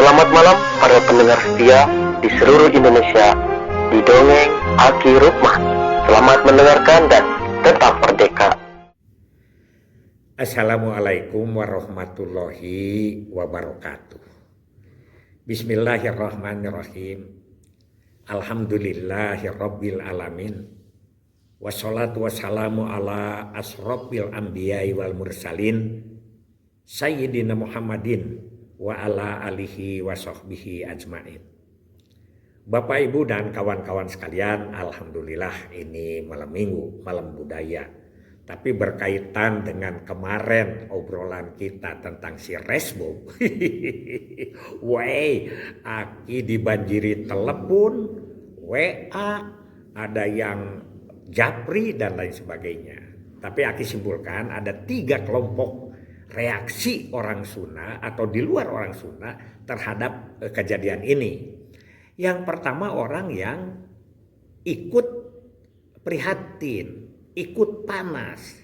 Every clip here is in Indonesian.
Selamat malam para pendengar setia di seluruh Indonesia di Dongeng Aki Rukman. Selamat mendengarkan dan tetap merdeka. Assalamualaikum warahmatullahi wabarakatuh. Bismillahirrahmanirrahim. Alhamdulillahirabbil alamin. Wassalatu wassalamu ala asrofil anbiya'i wal mursalin Sayyidina Muhammadin wa ala alihi wa sahbihi ajmain. Bapak Ibu dan kawan-kawan sekalian, alhamdulillah ini malam minggu, malam budaya. Tapi berkaitan dengan kemarin obrolan kita tentang si Resbo. Wey, Aki dibanjiri telepon, WA, ada yang japri dan lain sebagainya. Tapi Aki simpulkan ada 3 kelompok reaksi orang Sunda atau di luar orang Sunda terhadap kejadian ini. Yang pertama orang yang ikut prihatin, ikut panas,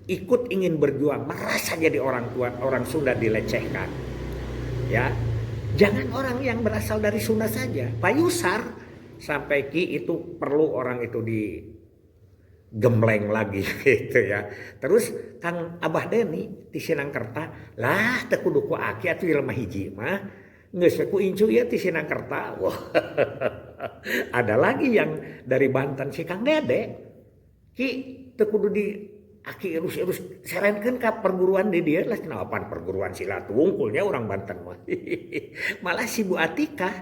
ikut ingin berjuang, merasa jadi orang tua orang Sunda dilecehkan. Ya, jangan orang yang berasal dari Sunda saja. Pak Yusar sampai Ki itu perlu orang itu gembleng lagi gitu ya. Terus Kang Abah Deni di Sinangkerta lah teu kudu ku Aki atuh ilmu hiji mah geus ku incu ya di Sinangkerta. Wah. Ada lagi yang dari Banten si Kang Dede. Ki teu kudu di Aki urus sarenkeun ka perguruan di dieu lah kenapa perguruan silat wungkulnya orang Banten mah. Malah si Bu Atika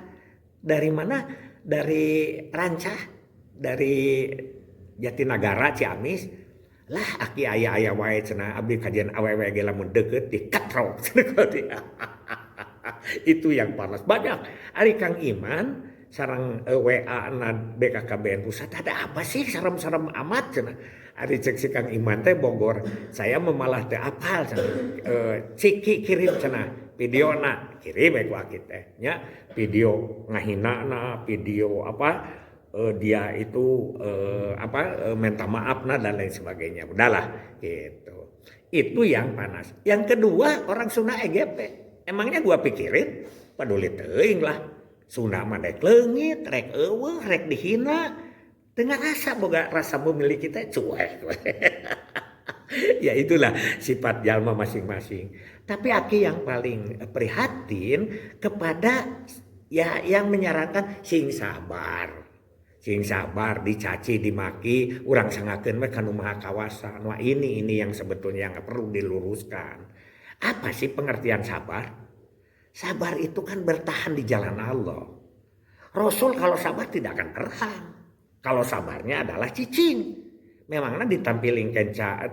dari mana? Dari Rancah, dari Jatinagara Ciamis lah Aki aya wae cenah abdi kajian awewe ge lamun deukeut dikatrok. Itu yang panas banyak. Ari Kang Iman sareng WA na BKKBN pusat ada apa sih serem-serem amat cenah. Ari cek si Kang Iman teh Bogor. Saya memalah teh apal cenah. Ciki kirim cenah videona kirim ku Aki teh nya video ngahinana, video apa dia itu minta maaf dan lain sebagainya. Udahlah gitu. Itu yang panas. Yang kedua orang Sunda EGP. Emangnya gua pikirin peduli teuing lah. Sunda mah dek leungit, rek eueuh, rek dihina. Dengan boga rasa memiliki teh cuek. Ya itulah sifat jalma masing-masing. Tapi Aki yang paling prihatin kepada ya yang menyarankan sing sabar. Sing sabar, dicaci, dimaki, urang sangakeun mah kanu maha kawasan. Wah ini yang sebetulnya yang perlu diluruskan. Apa sih pengertian sabar? Sabar itu kan bertahan di jalan Allah. Rasul kalau sabar tidak akan perang. Kalau sabarnya adalah cicing. Memangnya ditampilin kenca,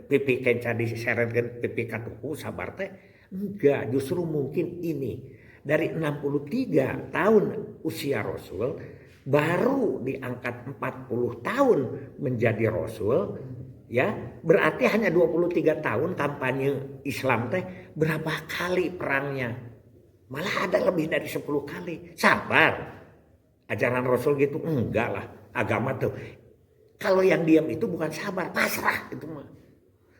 pipi kenca diseretkeun pipi katuku sabar teh. Enggak, justru mungkin ini. Dari 63 tahun usia Rasul, baru diangkat 40 tahun menjadi Rasul, ya berarti hanya 23 tahun kampanye Islam teh berapa kali perangnya? Malah ada lebih dari 10 kali. Sabar. Ajaran Rasul gitu enggak lah. Agama tuh kalau yang diam itu bukan sabar, pasrah itu mah.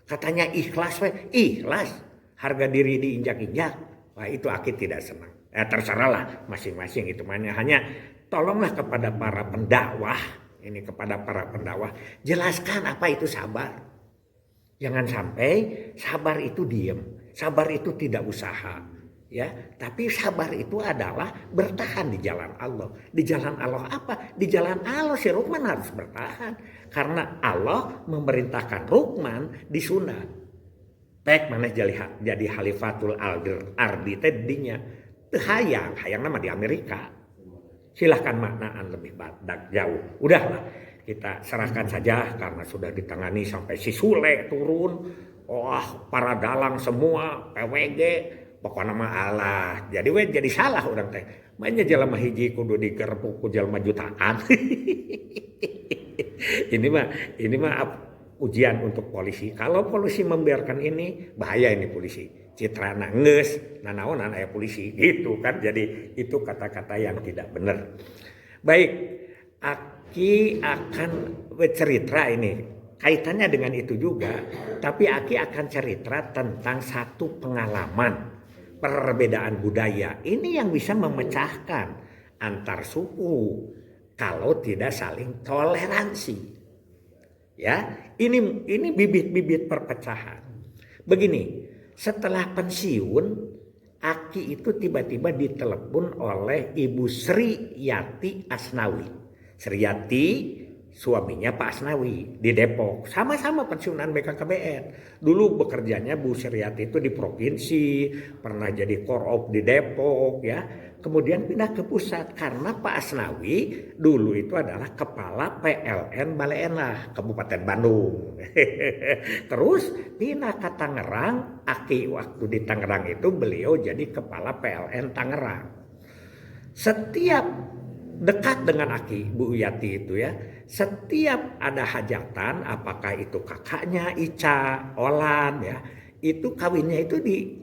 Katanya ikhlas ikhlas. Harga diri diinjak-injak. Wah itu Aki tidak senang. Terserahlah masing-masing itu hanya tolonglah kepada para pendakwah, ini kepada para pendakwah, jelaskan apa itu sabar. Jangan sampai sabar itu diam, sabar itu tidak usaha, ya. Tapi sabar itu adalah bertahan di jalan Allah. Di jalan Allah apa? Di jalan Allah si Rukman harus bertahan, karena Allah memerintahkan Rukman di Sunda. Pek mana jadi Khalifatul Ardi tadinya, hayang nama di Amerika. Silahkan maknaan lebih jauh. Udahlah kita serahkan saja karena sudah ditangani sampai si Sule turun. Wah para dalang semua PWG pokoknya mah Allah. Jadi salah orang teh. Mainnya jelema hiji kudu digerpuk ku jelema jutaan. Ini mah ujian untuk polisi. Kalau polisi membiarkan ini bahaya ini polisi. Citrana nges, nanaonan aya polisi gitu kan. Jadi itu kata-kata yang tidak benar. Baik, Aki akan bercerita ini kaitannya dengan itu juga, tapi Aki akan cerita tentang satu pengalaman perbedaan budaya. Ini yang bisa memecahkan antar suku kalau tidak saling toleransi. Ya, ini bibit-bibit perpecahan. Begini, setelah pensiun, Aki itu tiba-tiba ditelepon oleh Ibu Sri Yati Asnawi. Sri Yati suaminya Pak Asnawi di Depok, sama-sama pensiunan BKKBN. Dulu bekerjanya Bu Sriati itu di provinsi, pernah jadi korop di Depok ya. Kemudian pindah ke pusat karena Pak Asnawi dulu itu adalah kepala PLN Baleendah Kabupaten Bandung. Terus pindah ke Tangerang, Aki waktu di Tangerang itu beliau jadi kepala PLN Tangerang. Setiap dekat dengan Aki, Bu Yati itu ya, setiap ada hajatan, apakah itu kakaknya Ica, Olan ya, itu kawinnya itu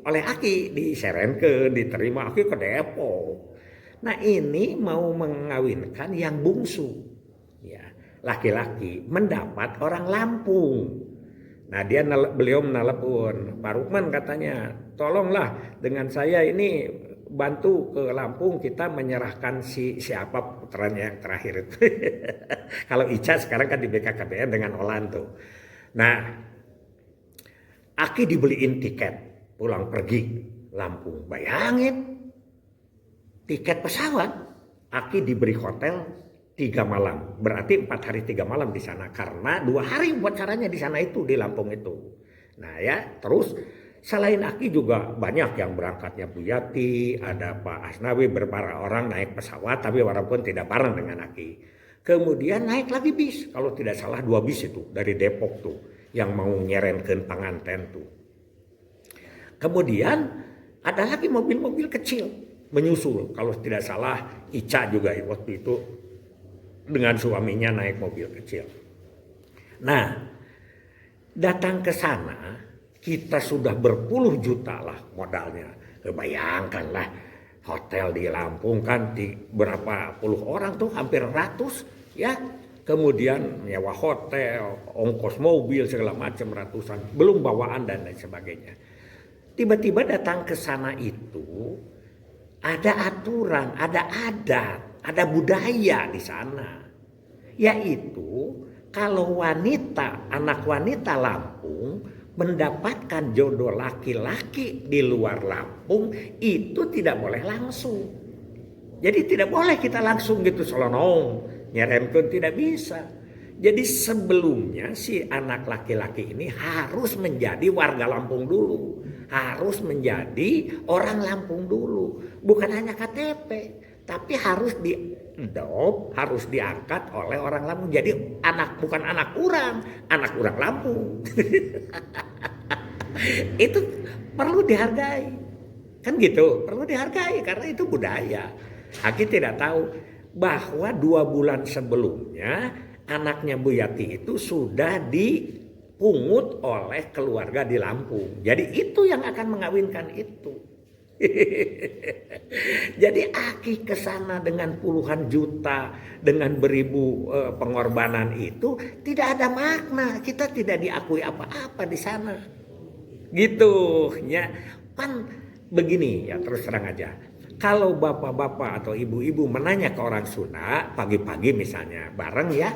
oleh Aki, diserenkeun, diterima Aki ke Depok. Nah ini mau mengawinkan yang bungsu, ya laki-laki mendapat orang Lampung. Nah beliau menelepon Pak Rukman katanya, tolonglah dengan saya ini bantu ke Lampung kita menyerahkan siapa putranya yang terakhir itu. Kalau Ica sekarang kan di BKKBN dengan Olan tuh. Nah, Aki dibeliin tiket pulang pergi Lampung. Bayangin, tiket pesawat. Aki diberi hotel 3 malam. Berarti 4 hari 3 malam di sana. Karena 2 hari buat caranya di sana itu, di Lampung itu. Nah ya, terus selain Aki juga banyak yang berangkatnya Bu Yati, ada Pak Asnawi, beberapa orang naik pesawat tapi walaupun tidak bareng dengan Aki. Kemudian naik lagi bis, kalau tidak salah 2 bis itu dari Depok tuh yang mau nyerenkeun panganten tuh. Kemudian ada lagi mobil-mobil kecil menyusul, kalau tidak salah Ica juga waktu itu dengan suaminya naik mobil kecil. Nah, datang ke sana kita sudah berpuluh juta lah modalnya. Bayangkanlah hotel di Lampung kan berapa puluh orang tuh, hampir 100 ya. Kemudian nyewa hotel, ongkos mobil segala macam ratusan, belum bawaan dan lain sebagainya. Tiba-tiba datang ke sana itu ada aturan, ada adat, ada budaya di sana. Yaitu kalau wanita, anak wanita Lampung mendapatkan jodoh laki-laki di luar Lampung itu tidak boleh langsung. Jadi tidak boleh kita langsung gitu selonong, nyerempun, tidak bisa. Jadi sebelumnya si anak laki-laki ini harus menjadi warga Lampung dulu. Harus menjadi orang Lampung dulu. Bukan hanya KTP, tapi harus harus diangkat oleh orang Lampung. Jadi bukan anak orang Lampung. Itu perlu dihargai. Kan gitu, perlu dihargai karena itu budaya. Aki tidak tahu bahwa 2 bulan sebelumnya anaknya Bu Yati itu sudah dipungut oleh keluarga di Lampung. Jadi itu yang akan mengawinkan itu. Jadi Aki kesana dengan puluhan juta, dengan beribu pengorbanan itu tidak ada makna. Kita tidak diakui apa-apa di sana. Gitu ya. Kan begini ya, terus terang aja. Kalau bapak-bapak atau ibu-ibu menanya ke orang Sunda pagi-pagi misalnya bareng ya,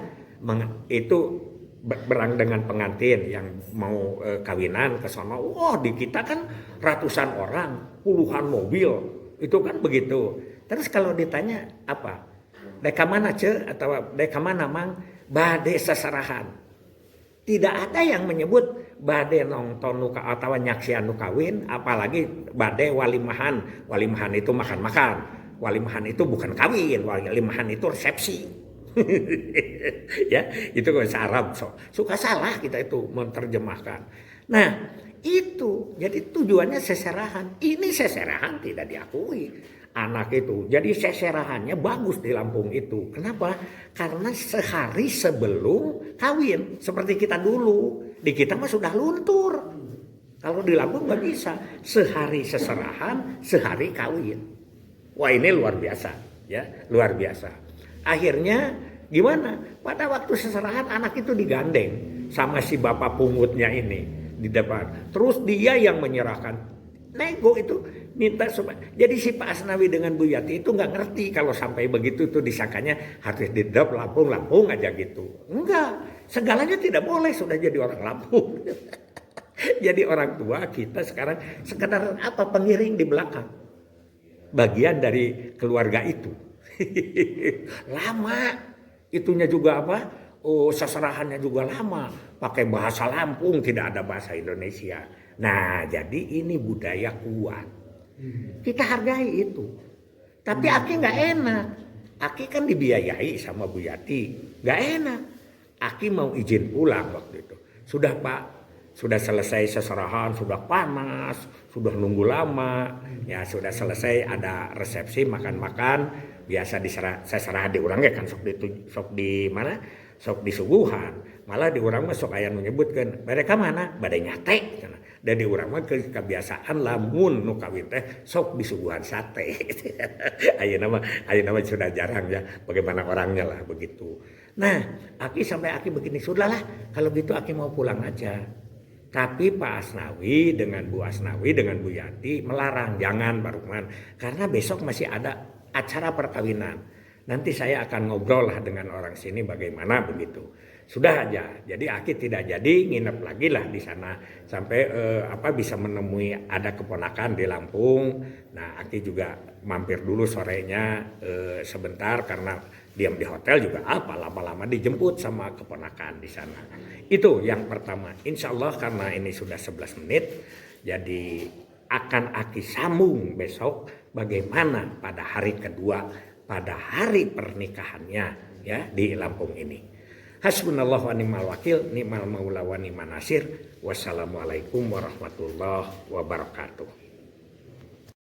itu berang dengan pengantin yang mau kawinan ke sana. Wah, di kita kan ratusan orang, puluhan mobil, itu kan begitu. Terus kalau ditanya apa? Deka mana ce atau deka mana mang? Bade seserahan. Tidak ada yang menyebut bade nonton nuka atau nyaksian nu kawin, apalagi bade walimahan. Walimahan itu makan-makan. Walimahan itu bukan kawin, walimahan itu resepsi. Ya, itu bahasa Arab. Suka salah kita itu menerjemahkan. Nah, itu jadi tujuannya seserahan. Ini seserahan tidak diakui anak itu. Jadi seserahannya bagus di Lampung itu. Kenapa? Karena sehari sebelum kawin, seperti kita dulu. Di kita mah sudah luntur. Kalau di Lampung nggak bisa. Sehari seserahan, sehari kawin. Wah, ini luar biasa, ya, luar biasa. Akhirnya gimana? Pada waktu seserahan anak itu digandeng sama si bapak pungutnya ini di depan. Terus dia yang menyerahkan. Nego itu minta supaya. Jadi si Pak Asnawi dengan Bu Yati itu nggak ngerti kalau sampai begitu tuh disangkanya harus didap Lampung aja gitu. Enggak, segalanya tidak boleh sudah jadi orang Lampung. Jadi orang tua kita sekarang sekedar apa, pengiring di belakang. Bagian dari keluarga itu. Lama. Itunya juga apa? Oh, seserahannya juga lama, pakai bahasa Lampung, tidak ada bahasa Indonesia. Nah, jadi ini budaya kuat. Kita hargai itu. Tapi Aki nggak enak. Aki kan dibiayai sama Bu Yati, nggak enak. Aki mau izin pulang waktu itu. Sudah Pak, sudah selesai seserahan, sudah panas, sudah nunggu lama, ya sudah selesai ada resepsi makan-makan. Biasa saya serah di orangnya kan sok di mana? Sok disuguhan, malah di urang mah sok aya menyebutkan mereka mana badai nyate, dan di urang mah kebiasaan lamun nu kawin teh sok disuguhan sate. Ayeuna mah sudah jarang ya, bagaimana orangnya lah begitu. Nah, Aki sampai Aki begini, sudahlah kalau gitu Aki mau pulang aja. Tapi Pak Asnawi dengan Bu Asnawi dengan Bu Yati melarang, jangan Pak Rukman, karena besok masih ada acara perkawinan. Nanti saya akan ngobrol lah dengan orang sini bagaimana begitu. Sudah aja. Jadi Aki tidak jadi nginep lagi lah di sana sampai bisa menemui ada keponakan di Lampung. Nah, Aki juga mampir dulu sorenya sebentar karena diam di hotel juga lama-lama dijemput sama keponakan di sana. Itu yang pertama. Insya Allah karena ini sudah 11 menit, jadi akan Aki sambung besok bagaimana pada hari kedua, pada hari pernikahannya ya di Lampung ini. Hasbunallahu wa ni'mal wakil, ni'mal maula wa ni'man nasir. Wassalamualaikum warahmatullahi wabarakatuh.